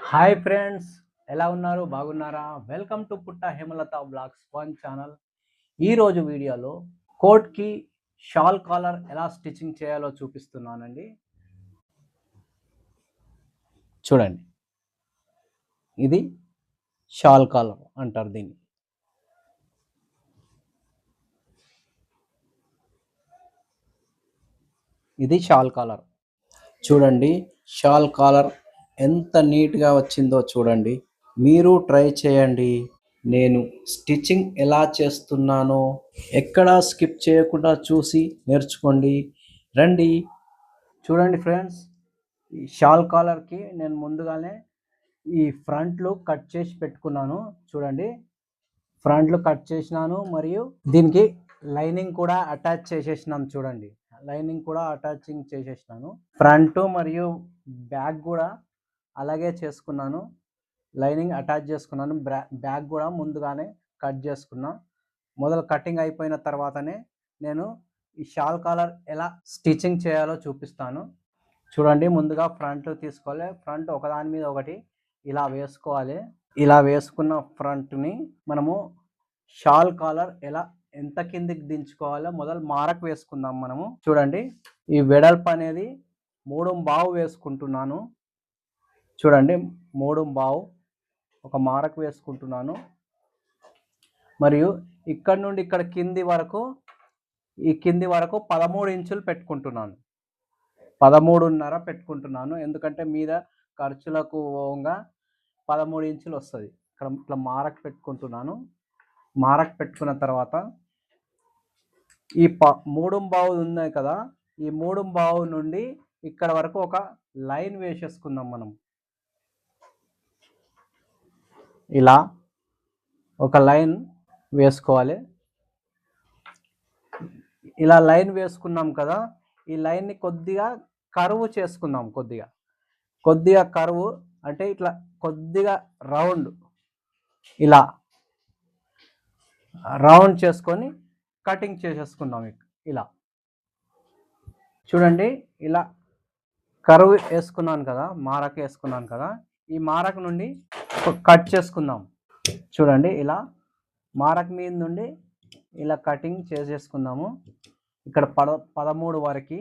Hi friends, ఎలా ఉన్నారు? బాగున్నారా? వెల్కమ్ టు పుట్ట హేమలత బ్లాగ్స్ వన్ ఛానల్. ఈరోజు వీడియోలో కోట్కి షాల్ కాలర్ ఎలా స్టిచ్చింగ్ చేయాలో చూపిస్తున్నానండి. చూడండి, ఇది షాల్ కాలర్ అంటారు దీన్ని. ఇది షాల్ కాలర్. చూడండి, షాల్ కాలర్ ఎంత నీట్గా వచ్చిందో చూడండి. మీరు ట్రై చేయండి. నేను స్టిచ్చింగ్ ఎలా చేస్తున్నానో ఎక్కడా స్కిప్ చేయకుండా చూసి నేర్చుకోండి. రండి. చూడండి ఫ్రెండ్స్, ఈ షాల్ కాలర్కి నేను ముందుగానే ఈ ఫ్రంట్లు కట్ చేసి పెట్టుకున్నాను. చూడండి, ఫ్రంట్లు కట్ చేసినాను మరియు దీనికి లైనింగ్ కూడా అటాచ్ చేసేసినాను. చూడండి, లైనింగ్ కూడా అటాచింగ్ చేసేసినాను. ఫ్రంట్ మరియు బ్యాక్ కూడా అలాగే చేసుకున్నాను. లైనింగ్ అటాచ్ చేసుకున్నాను. బ్యాక్ కూడా ముందుగానే కట్ చేసుకున్నా. మొదలు కటింగ్ అయిపోయిన తర్వాతనే నేను ఈ షాల్ కాలర్ ఎలా స్టిచ్చింగ్ చేయాలో చూపిస్తాను. చూడండి, ముందుగా ఫ్రంట్ తీసుకోవాలి. ఫ్రంట్ ఒకదాని మీద ఒకటి ఇలా వేసుకోవాలి. ఇలా వేసుకున్న ఫ్రంట్ని మనము షాల్ కాలర్ ఎంత కిందికి దించుకోవాలో మొదలు మారకు వేసుకుందాం మనము. చూడండి, ఈ వెడల్పు అనేది 3.5 వేసుకుంటున్నాను. చూడండి, 3.5 ఒక మారకు వేసుకుంటున్నాను. మరియు ఇక్కడ నుండి ఇక్కడ కింది వరకు, ఈ కింది వరకు 13 ఇంచులు పెట్టుకుంటున్నాను. 13.5 పెట్టుకుంటున్నాను. ఎందుకంటే మీద ఖర్చులకు పోగా 13 ఇంచులు వస్తుంది. ఇక్కడ ఇట్లా మారకు పెట్టుకుంటున్నాను. మారకు పెట్టుకున్న తర్వాత ఈ 3.5 ఉన్నాయి కదా, ఈ 3.5 నుండి ఇక్కడ వరకు ఒక లైన్ వేసేసుకుందాం మనం. ఇలా ఒక లైన్ వేసుకోవాలి. ఇలా లైన్ వేసుకున్నాం కదా, ఈ లైన్ని కొద్దిగా కర్వ్ చేసుకుందాం. కొద్దిగా కర్వ్ అంటే ఇట్లా కొద్దిగా రౌండ్, ఇలా రౌండ్ చేసుకొని కటింగ్ చేసేసుకుందాం. ఇలా చూడండి, ఇలా కర్వ్ వేసుకున్నాను కదా, మారకు వేసుకున్నాను కదా, ఈ మారకు నుండి కట్ చేసుకుందాం. చూడండి, ఇలా మారకు మీద నుండి ఇలా కటింగ్ చేసేసుకుందాము. ఇక్కడ 13 వరకు.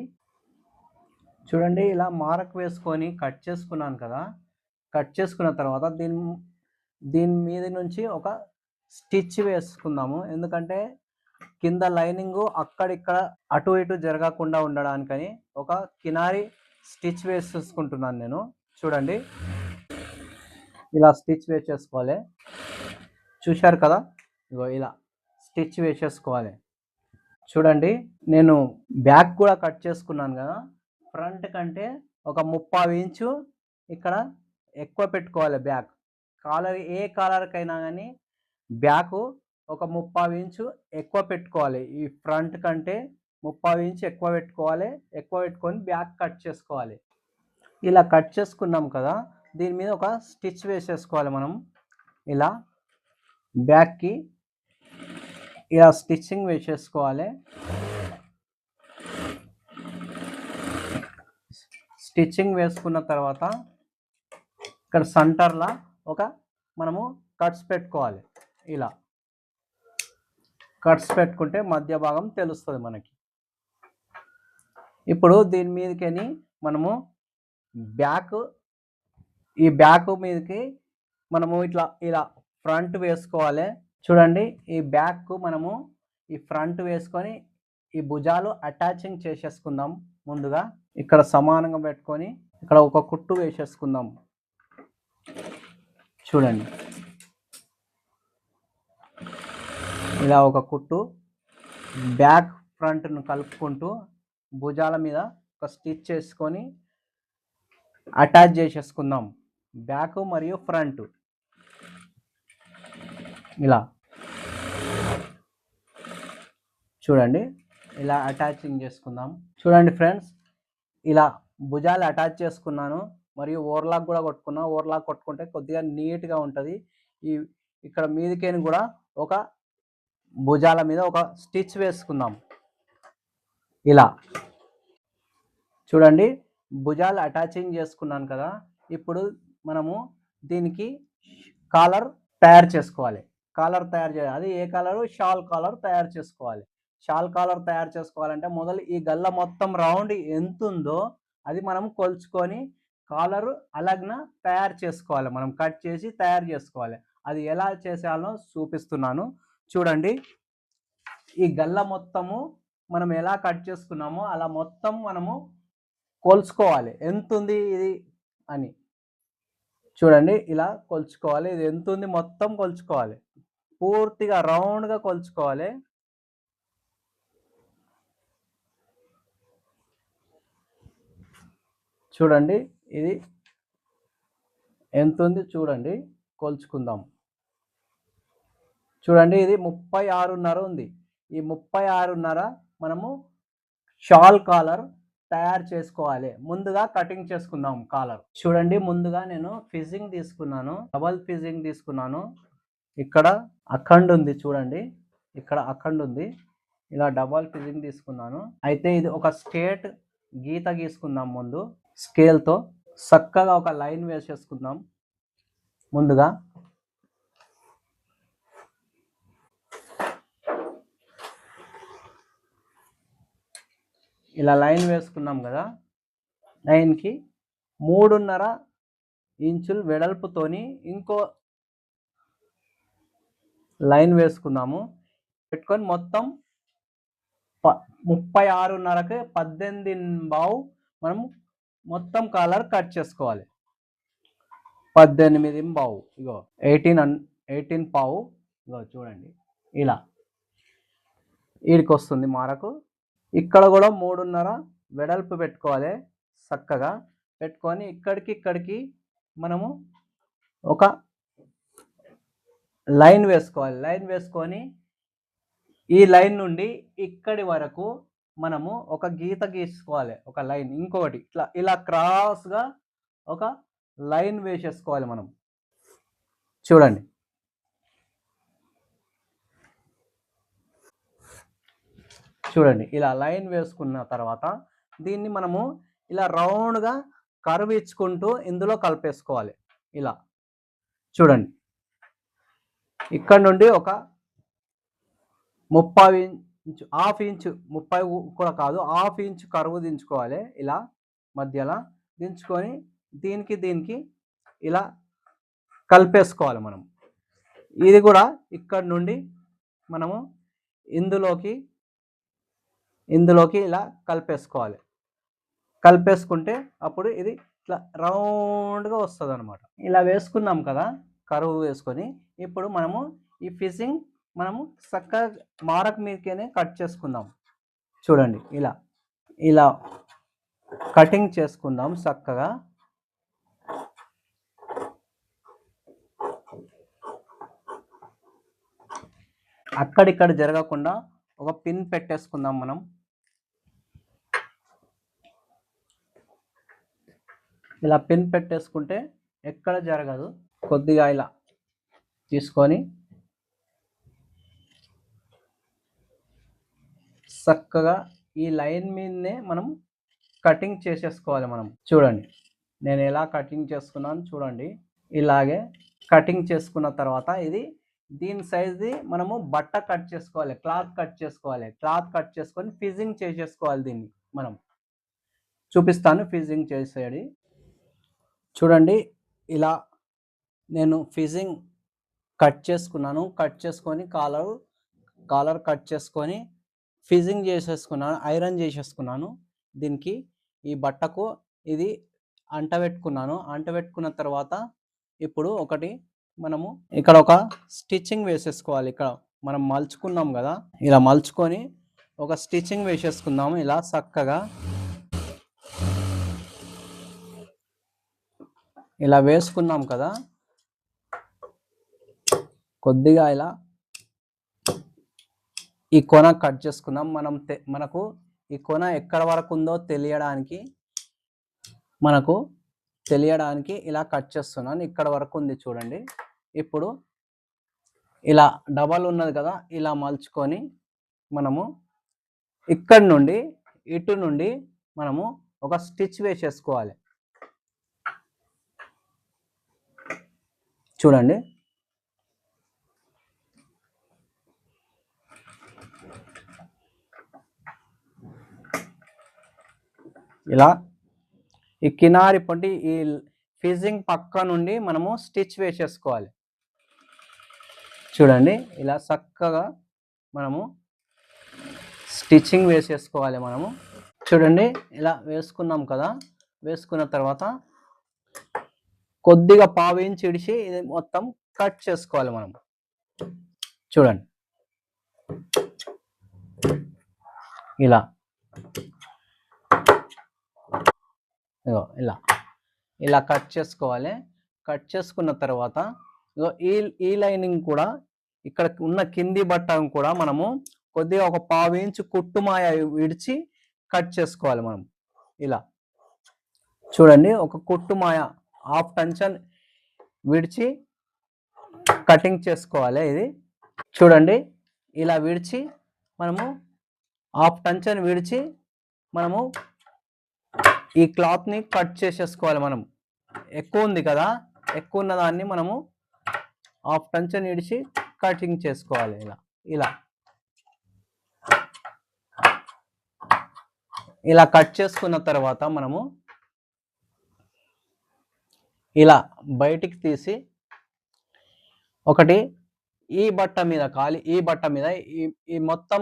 చూడండి, ఇలా మారకు వేసుకొని కట్ చేసుకున్నాను కదా. కట్ చేసుకున్న తర్వాత దీని మీద నుంచి ఒక స్టిచ్ వేసుకుందాము. ఎందుకంటే కింద లైనింగ్ అక్కడిక్కడ అటు ఇటు జరగకుండా ఉండడానికని ఒక కినారి స్టిచ్ వేసేసుకుంటున్నాను నేను. చూడండి, ఇలా స్టిచ్ వేసేసుకోవాలి. చూశారు కదా, ఇగో ఇలా స్టిచ్ వేసేసుకోవాలి. చూడండి, నేను బ్యాక్ కూడా కట్ చేసుకున్నాను కదా. ఫ్రంట్ కంటే ఒక 30 ఇంచు ఇక్కడ ఎక్కువ పెట్టుకోవాలి. బ్యాక్ కాలర్, ఏ కాలర్కైనా కానీ బ్యాక్ ఒక 30 ఇంచు ఎక్కువ పెట్టుకోవాలి. ఈ ఫ్రంట్ కంటే 30 ఇంచు ఎక్కువ పెట్టుకోవాలి. ఎక్కువ పెట్టుకొని బ్యాక్ కట్ చేసుకోవాలి. ఇలా కట్ చేసుకున్నాం కదా, దీని మీద ఒక స్టిచ్ వేసేసుకోవాలి మనం. ఇలా బ్యాక్కి ఇలా స్టిచ్చింగ్ వేసేసుకోవాలి. స్టిచ్చింగ్ వేసుకున్న తర్వాత ఇక్కడ సెంటర్లో మనము కట్స్ పెట్టుకోవాలి. ఇలా కట్స్ పెట్టుకుంటే మధ్య భాగం తెలుస్తుంది మనకి. ఇప్పుడు దీని మీదకి మనము ఈ బ్యాక్ మీదకి మనము ఇలా ఫ్రంట్ వేసుకోవాలి. చూడండి, ఈ బ్యాక్ మనము ఈ ఫ్రంట్ వేసుకొని ఈ భుజాలు అటాచింగ్ చేసేసుకుందాం. ముందుగా ఇక్కడ సమానంగా పెట్టుకొని ఇక్కడ ఒక కుట్టు వేసేసుకుందాం. చూడండి, ఇలా ఒక కుట్టు బ్యాక్ ఫ్రంట్ను కలుపుకుంటూ భుజాల మీద ఒక స్టిచ్ చేసుకొని అటాచ్ చేసేసుకుందాం. బ్యాక్ మరియు ఫ్రంట్ ఇలా చూడండి, ఇలా అటాచింగ్ చేసుకుందాం. చూడండి ఫ్రెండ్స్, ఇలా భుజాలు అటాచ్ చేసుకున్నాను మరియు ఓవర్లాక్ కూడా కొట్టుకున్నా. ఓవర్లాక్ కొట్టుకుంటే కొద్దిగా నీట్గా ఉంటుంది. ఇక్కడ మీదికేని కూడా ఒక భుజాల మీద ఒక స్టిచ్ వేసుకుందాం. ఇలా చూడండి, భుజాలు అటాచింగ్ చేసుకున్నాను కదా. ఇప్పుడు మనము దీనికి కాలర్ తయారు చేసుకోవాలి. కాలర్ తయారు చేయాలి. అది ఏ కలరు? షాల్ కాలర్ తయారు చేసుకోవాలి. షాల్ కాలర్ తయారు చేసుకోవాలంటే మొదలు ఈ గల్ల మొత్తం రౌండ్ ఎంతుందో అది మనం కొలుచుకొని కాలరు అలాగన తయారు చేసుకోవాలి. మనం కట్ చేసి తయారు చేసుకోవాలి. అది ఎలా చేసాలో చూపిస్తున్నాను చూడండి. ఈ గల్ల మొత్తము మనం ఎలా కట్ చేసుకున్నామో అలా మొత్తం మనము కొలుచుకోవాలి. ఎంతుంది ఇది అని చూడండి. ఇలా కొలుచుకోవాలి. ఇది ఎంతుంది మొత్తం కొలుచుకోవాలి. పూర్తిగా రౌండ్గా కొలుచుకోవాలి. చూడండి ఇది ఎంతుంది చూడండి, కొలుచుకుందాం. చూడండి ఇది 36.5 ఉంది. ఈ 36.5 మనము షాల్ కాలర్ తయారు చేసుకోవాలి. ముందుగా కటింగ్ చేసుకుందాం కాలర్. చూడండి ముందుగా నేను ఫిజింగ్ తీసుకున్నాను, డబల్ ఫిజింగ్ తీసుకున్నాను. ఇక్కడ అఖండ్ ఉంది చూడండి, ఇక్కడ అఖండ్ ఉంది. ఇలా డబల్ ఫిజింగ్ తీసుకున్నాను. అయితే ఇది ఒక స్ట్రేట్ గీత గీసుకుందాం. ముందు స్కేల్తో చక్కగా ఒక లైన్ వేసేసుకుందాం. ముందుగా ఇలా లైన్ వేసుకున్నాం కదా. లైన్కి 3.5 ఇంచులు వెడల్పుతోని ఇంకో లైన్ వేసుకున్నాము. పెట్టుకొని మొత్తం 36.5కి 18.5 మనం మొత్తం కాలర్ కట్ చేసుకోవాలి. 18.5 ఇగో 18.5 ఇగో చూడండి ఇలా ఈడికి వస్తుంది మారకు. ఇక్కడ కూడా 3.5 వెడల్పు పెట్టుకోవాలి. చక్కగా పెట్టుకొని ఇక్కడికి మనము ఒక లైన్ వేసుకోవాలి. లైన్ వేసుకొని ఈ లైన్ నుండి ఇక్కడి వరకు మనము ఒక గీత గీసుకోవాలి. ఒక లైన్ ఇంకొకటి ఇలా క్రాస్గా ఒక లైన్ వేసేసుకోవాలి మనం. చూడండి చూడండి ఇలా లైన్ వేసుకున్న తర్వాత దీన్ని మనము ఇలా రౌండ్గా కర్వ్ ఇచ్చుకుంటూ ఇందులో కలిపేసుకోవాలి. ఇలా చూడండి ఇక్కడ నుండి ఒక 30 ఇంచు, హాఫ్ ఇంచు, 30 కూడా కాదు, హాఫ్ ఇంచు కరువు దించుకోవాలి. ఇలా మధ్యలో దించుకొని దీనికి ఇలా కలిపేసుకోవాలి మనం. ఇది కూడా ఇక్కడ నుండి మనము ఇందులోకి ఇలా కలిపేసుకోవాలి. కలిపేసుకుంటే అప్పుడు ఇది ఇట్లా రౌండ్గా వస్తుంది అనమాట. ఇలా వేసుకున్నాం కదా కరువు వేసుకొని. ఇప్పుడు మనము ఈ ఫిజింగ్ మనము చక్కగా మారక్ మీదకే కట్ చేసుకుందాం. చూడండి ఇలా కటింగ్ చేసుకుందాం చక్కగా. అక్కడిక్కడ జరగకుండా ఒక పిన్ పెట్టేసుకుందాం మనం. ఇలా పిన్ పెట్టేసుకుంటే ఎక్కడ జరగదు. కొద్దిగా ఇలా తీసుకొని చక్కగా ఈ లైన్ మీదనే మనం కటింగ్ చేసేసుకోవాలి మనం. చూడండి నేను ఎలా కటింగ్ చేసుకున్నాను చూడండి. ఇలాగే కటింగ్ చేసుకున్న తర్వాత దీని సైజ్ది మనము బట్ట కట్ చేసుకోవాలి, క్లాత్ కట్ చేసుకోవాలి. క్లాత్ కట్ చేసుకొని ఫిజింగ్ చేసేసుకోవాలి. దీన్ని మనం చూపిస్తాను ఫిజింగ్ చేసేది. చూడండి ఇలా నేను ఫిజింగ్ కట్ చేసుకున్నాను. కట్ చేసుకొని కాలర్ కట్ చేసుకొని ఫిజింగ్ చేసేసుకున్నాను, ఐరన్ చేసేసుకున్నాను. దీనికి ఈ బట్టకు ఇది అంటబెట్టుకున్నాను. అంటబెట్టుకున్న తర్వాత ఇప్పుడు మనము ఇక్కడ ఒక స్టిచ్చింగ్ వేసేసుకోవాలి. ఇక్కడ మనం మలుచుకున్నాం కదా, ఇలా మలుచుకొని ఒక స్టిచ్చింగ్ వేసేసుకుందాము. ఇలా చక్కగా ఇలా వేసుకున్నాం కదా. కొద్దిగా ఇలా ఈ కొన కట్ చేసుకుందాం. మనకు ఈ కొన ఎక్కడ వరకు ఉందో తెలియడానికి ఇలా కట్ చేస్తున్నాను. ఇక్కడ వరకు ఉంది చూడండి. ఇప్పుడు ఇలా డబల్ ఉన్నది కదా, ఇలా మలుచుకొని మనము ఇక్కడి నుండి ఇటు నుండి మనము ఒక స్టిచ్ వేసేసుకోవాలి. చూడండి. ఇలా ఈ కినారి పొంటి ఈ ఫిజింగ్ పక్క నుండి మనము స్టిచ్ వేసేసుకోవాలి. చూడండి ఇలా చక్కగా మనము స్టిచ్చింగ్ వేసేసుకోవాలి మనము. చూడండి ఇలా వేసుకున్నాం కదా, వేసుకున్న తర్వాత కొద్దిగా పావు ఇంచ్ ఇడిచి ఇది మొత్తం కట్ చేసుకోవాలి మనం. చూడండి ఇలా ఇలా ఇలా కట్ చేసుకోవాలి. కట్ చేసుకున్న తర్వాత ఈ లైనింగ్ కూడా ఇక్కడ ఉన్న కింది బట్టను కూడా మనము కొద్దిగా ఒక పావు ఇంచు కుట్టుమాయ విడిచి కట్ చేసుకోవాలి మనం. ఇలా చూడండి, ఒక కుట్టుమాయ హాఫ్ టంచన్ విడిచి కటింగ్ చేసుకోవాలి. ఇది చూడండి ఇలా విడిచి మనము హాఫ్ టంచన్ విడిచి మనము ఈ క్లాత్ని కట్ చేసేసుకోవాలి. మనం ఎక్కువ ఉంది కదా, ఎక్కువ ఉన్న దాన్ని మనము హాఫ్ టంచన్ విడిచి కటింగ్ చేసుకోవాలి. ఇలా ఇలా ఇలా కట్ చేసుకున్న తర్వాత మనము ఇలా బయటికి తీసి ఒకటి ఈ బట్ట మీద ఈ బట్ట మీద ఈ మొత్తం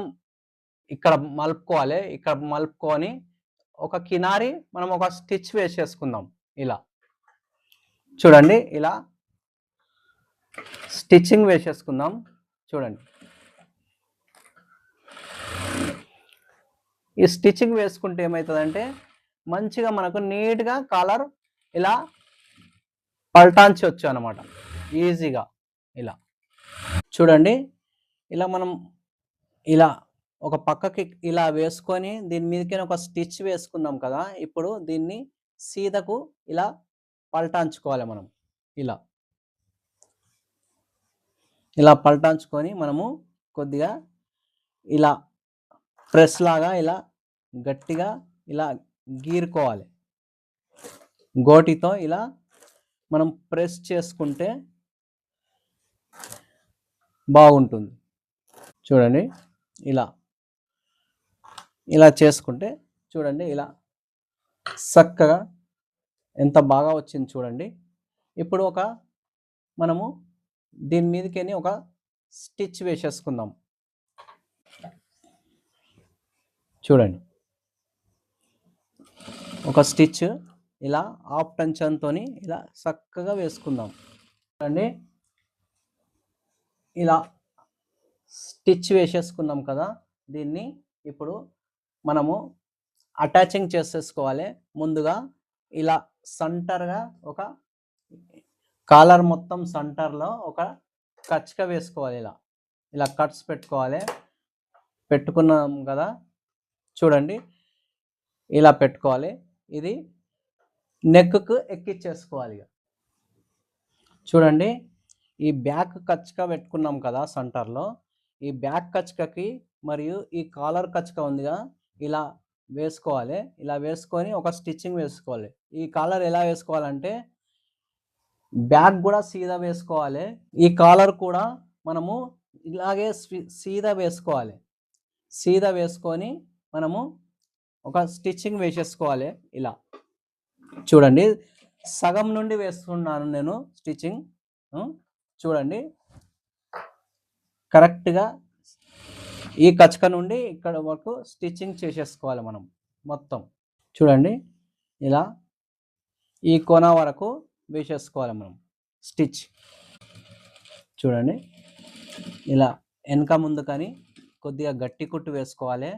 ఇక్కడ మలుపుకోవాలి. ఇక్కడ మలుపుకొని ఒక కినారి మనం ఒక స్టిచ్ వేసేసుకుందాం. ఇలా చూడండి ఇలా స్టిచ్చింగ్ వేసేసుకుందాం. చూడండి ఈ స్టిచ్చింగ్ వేసుకుంటే ఏమవుతుందంటే మంచిగా మనకు నీట్గా కాలర్ ఇలా పల్టాంచవచ్చు అనమాట ఈజీగా. ఇలా చూడండి ఇలా మనం ఇలా ఒక పక్కకి ఇలా వేసుకొని దీని మీదకి ఒక స్టిచ్ వేసుకున్నాం కదా, ఇప్పుడు దీన్ని సీదకు ఇలా పల్టాంచుకోవాలి మనం. ఇలా ఇలా పల్టాంచుకొని మనము కొద్దిగా ఇలా ప్రెస్ లాగా ఇలా గట్టిగా ఇలా గీరుకోవాలి. గోటితో ఇలా మనం ప్రెస్ చేసుకుంటే బాగుంటుంది. చూడండి ఇలా ఇలా చేసుకుంటే చూడండి ఇలా చక్కగా ఎంత బాగా వచ్చింది చూడండి. ఇప్పుడు మనము దీని మీదకి ఒక స్టిచ్ వేసేసుకుందాం. చూడండి ఒక స్టిచ్ ఇలా హాఫ్ టంచన్తో ఇలా చక్కగా వేసుకుందాం. చూడండి ఇలా స్టిచ్ వేసేసుకున్నాం కదా, దీన్ని ఇప్పుడు మనము అటాచింగ్ చేసేసుకోవాలి. ముందుగా ఇలా సెంటర్గా ఒక కాలర్ మొత్తం సెంటర్లో ఒక కచ్చిక వేసుకోవాలి. ఇలా ఇలా కట్స్ పెట్టుకోవాలి. పెట్టుకున్నాం కదా, చూడండి ఇలా పెట్టుకోవాలి. ఇది నెక్కు ఎక్కించేసుకోవాలి. చూడండి ఈ బ్యాక్ కచ్చిక పెట్టుకున్నాం కదా సెంటర్లో, ఈ బ్యాక్ కచ్చికకి మరియు ఈ కాలర్ కచ్చిక ఉందిగా ఇలా వేసుకోవాలి. ఇలా వేసుకొని ఒక స్టిచ్చింగ్ వేసుకోవాలి. ఈ కాలర్ ఎలా వేసుకోవాలంటే బ్యాక్ కూడా సీదా వేసుకోవాలి, ఈ కాలర్ కూడా మనము ఇలాగే సీదా వేసుకోవాలి. సీదా వేసుకొని మనము ఒక స్టిచ్చింగ్ వేసేసుకోవాలి. ఇలా చూడండి సగం నుండి వేస్తున్నాను నేను స్టిచ్చింగ్. చూడండి కరెక్ట్గా ఈ కచ్చిక నుండి ఇక్కడ వరకు స్టిచ్చింగ్ చేసేసుకోవాలి మనం మొత్తం. చూడండి ఇలా ఈ కొన వరకు వేసేసుకోవాలి మనం స్టిచ్. చూడండి ఇలా వెనక ముందు కానీ కొద్దిగా గట్టి కుట్టు వేసుకోవాలి.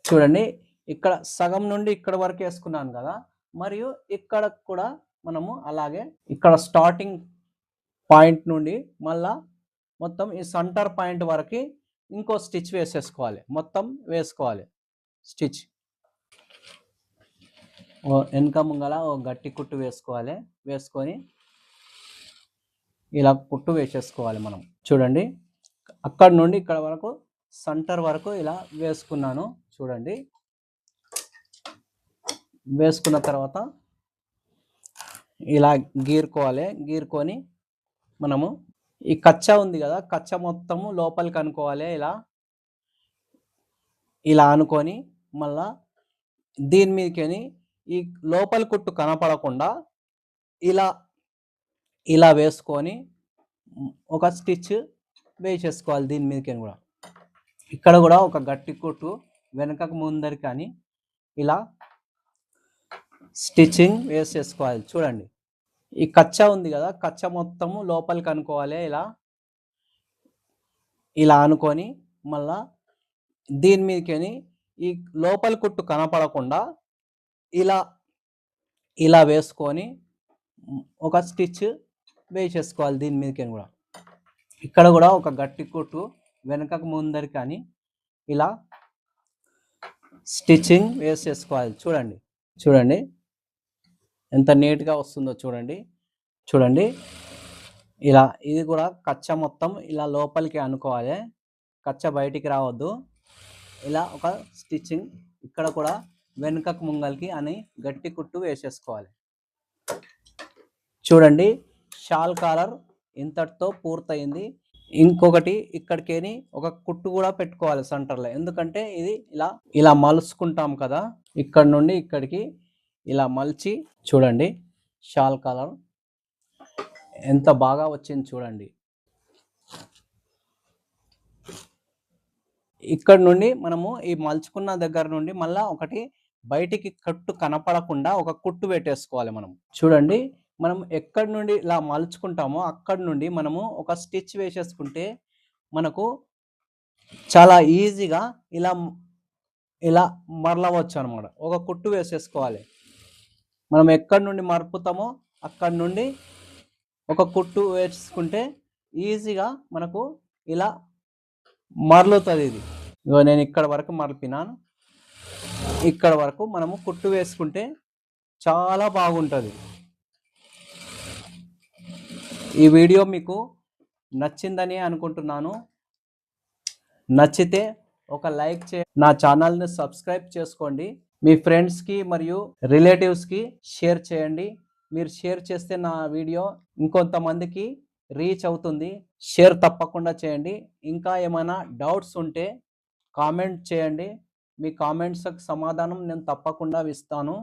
చూడండి ఇక్కడ సగం నుండి ఇక్కడ వరకు వేసుకున్నాను కదా, మరియు ఇక్కడ కూడా మనము అలాగే ఇక్కడ స్టార్టింగ్ పాయింట్ నుండి మళ్ళా మొత్తం ఈ సెంటర్ పాయింట్ వరకు ఇంకో స్టిచ్ వేసేసుకోవాలి. మొత్తం వేసుకోవాలి స్టిచ్. వెనక ముంగల ఓ గట్టి కుట్టు వేసుకోవాలి. వేసుకొని ఇలా కుట్టు వేసేసుకోవాలి మనం. చూడండి అక్కడ నుండి ఇక్కడ వరకు సెంటర్ వరకు ఇలా వేసుకున్నాను. చూడండి వేసుకున్న తర్వాత ఇలా గీరుకోవాలి. గీరుకొని మనము ఈ కచ్చా ఉంది గదా! కచ్చా మొత్తము లోపలికి అనుకోవాలి ఇలా. ఇలా అనుకోని మళ్ళా దీని మీదకెని ఈ లోపలి కుట్టు కనపడకుండా ఇలా, ఇలా వేసుకొని ఒక స్టిచ్ వేసేసుకోవాలి దీని మీదకెని గూడా. ఇక్కడ గూడా ఒక గట్టి కుట్టు వెనకకు ముందరికి అని ఇలా స్టిచ్చింగ్ వేసేసుకోవాలి. చూడండి. ఈ కచ్చా ఉంది గదా! కచ్చా మొత్తము లోపలికి అనుకోవాలి ఇలా. ఇలా అనుకోని మళ్ళా దీని మీదకెని ఈ లోపలి కుట్టు కనపడకుండా ఇలా, ఇలా వేసుకొని ఒక స్టిచ్ వేసేసుకోవాలి దీని మీదకెని గూడా. ఇక్కడ గూడా ఒక గట్టి కుట్టు వెనకకు ముందరికి అని ఇలా స్టిచ్చింగ్ వేసేసుకోవాలి. చూడండి. చూడండి. ఎంత నీట్‌గా వస్తుందో చూడండి. చూడండి. ఇలా ఇది గూడా కచ్చా మొత్తం ఇలా లోపలికి అనుకోవాలి. కచ్చా బయటికి రావద్దు. ఇలా ఒక స్టిచ్చింగ్ ఇక్కడ కూడా వెనుకకు ముంగలికి అని గట్టి కుట్టు వేసేసుకోవాలి. చూడండి. షాల్ కాలర్ ఇంతటితో పూర్తయింది. ఇంకొకటి ఇక్కడికేని ఒక కుట్టు గూడా పెట్టుకోవాలి సెంటర్‌లో. ఎందుకంటే ఇది ఇలా, ఇలా మలుచుకుంటాం కదా! ఇక్కడి నుండి ఇక్కడికి ఇలా మలిచి చూడండి. షాల్ కాలర్ ఎంత బాగా వచ్చింది చూడండి. ఇక్కడి నుండి మనము ఈ మలుచుకున్న దగ్గర నుండి మళ్ళా ఒకటి బయటికి కట్టు కనపడకుండా ఒక కుట్టు పెట్టేసుకోవాలి మనం. చూడండి. మనం ఎక్కడి నుండి ఇలా మలుచుకుంటామో అక్కడి నుండి మనము ఒక స్టిచ్ వేసేసుకుంటే మనకు చాలా ఈజీగా ఇలా, ఇలా మరలవచ్చనమాట. ఒక కుట్టు వేసేసుకోవాలి. మనం ఎక్కడి నుండి మరుపుతామో అక్కడి నుండి ఒక కుట్టు వేసుకుంటే ఈజీగా మనకు ఇలా మరలుతుంది ఇది. ఇగో నేను ఇక్కడ వరకు మలిపినాను. ఇక్కడ వరకు మనము కుట్టు వేసుకుంటే చాలా బాగుంటుంది. ఈ వీడియో మీకు నచ్చిందని అనుకుంటున్నాను. నచ్చితే ఒక లైక్ నా ఛానల్ని సబ్స్క్రైబ్ చేసుకోండి. మీ ఫ్రెండ్స్కి మరియు రిలేటివ్స్కి షేర్ చేయండి. మీరు షేర్ చేస్తే నా వీడియో ఇంకొంతమందికి రీచ్ అవుతుంది. షేర్ తప్పకుండా చేయండి. ఇంకా ఏమైనా డౌట్స్ ఉంటే కామెంట్ చేయండి. మీ కామెంట్స్‌కి సమాధానం నేను తప్పకుండా ఇస్తాను.